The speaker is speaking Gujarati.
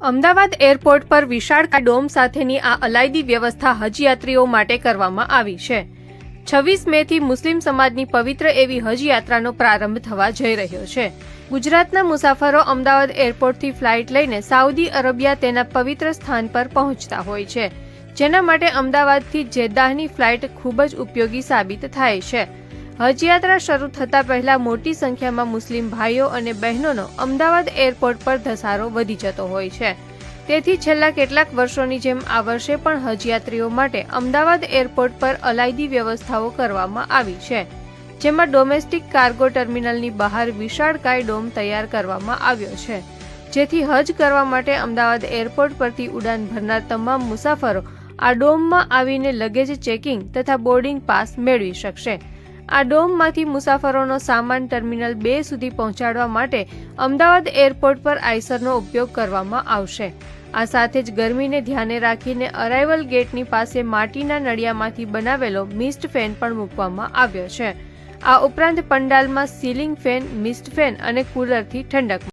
અમદાવાદ એરપોર્ટ પર વિશાળ ડોમ સાથેની આ અલાયદી વ્યવસ્થા હજયાત્રીઓ માટે કરવામાં આવી છે। 26 મેથી મુસ્લિમ સમાજની પવિત્ર એવી હજ યાત્રાનો પ્રારંભ થવા જઈ રહ્યો છે। ગુજરાતના મુસાફરો અમદાવાદ એરપોર્ટથી ફ્લાઇટ લઈને સાઉદી અરેબિયા તેના પવિત્ર સ્થાન પર પહોંચતા હોય છે, જેના માટે અમદાવાદથી જેદ્દાહની ફ્લાઇટ ખૂબ જ ઉપયોગી સાબિત થાય છે। હજયાત્રા શરૂ થતા પહેલા મોટી સંખ્યામાં મુસ્લિમ ભાઈઓ અને બહેનોનો અમદાવાદ એરપોર્ટ પર ધસારો વધી જતો હોય છે। તેથી છેલ્લા કેટલાક વર્ષોની જેમ આ વર્ષે પણ હજયાત્રીઓ માટે અમદાવાદ એરપોર્ટ પર અલાયદી વ્યવસ્થાઓ કરવામાં આવી છે, જેમાં ડોમેસ્ટિક કાર્ગો ટર્મિનલની બહાર વિશાળકાય ડોમ તૈયાર કરવામાં આવ્યો છે, જેથી હજ કરવા માટે અમદાવાદ એરપોર્ટ પરથી ઉડાન ભરનાર તમામ મુસાફરો આ ડોમમાં આવીને લગેજ ચેકિંગ તથા બોર્ડિંગ પાસ મેળવી શકશે। આ ડોમમાંથી મુસાફરોનો સામાન ટર્મિનલ 2 સુધી પહોંચાડવા માટે અમદાવાદ એરપોર્ટ પર આઈસરનો ઉપયોગ કરવામાં આવશે। આ સાથે જ ગરમીને ધ્યાને રાખીને અરાઇવલ ગેટની પાસે માટીના નળિયામાંથી બનાવેલો મિસ્ટ ફેન પણ મૂકવામાં આવ્યો છે। આ ઉપરાંત પંડાલમાં સીલિંગ ફેન, મિસ્ટ ફેન અને કુલરથી ઠંડક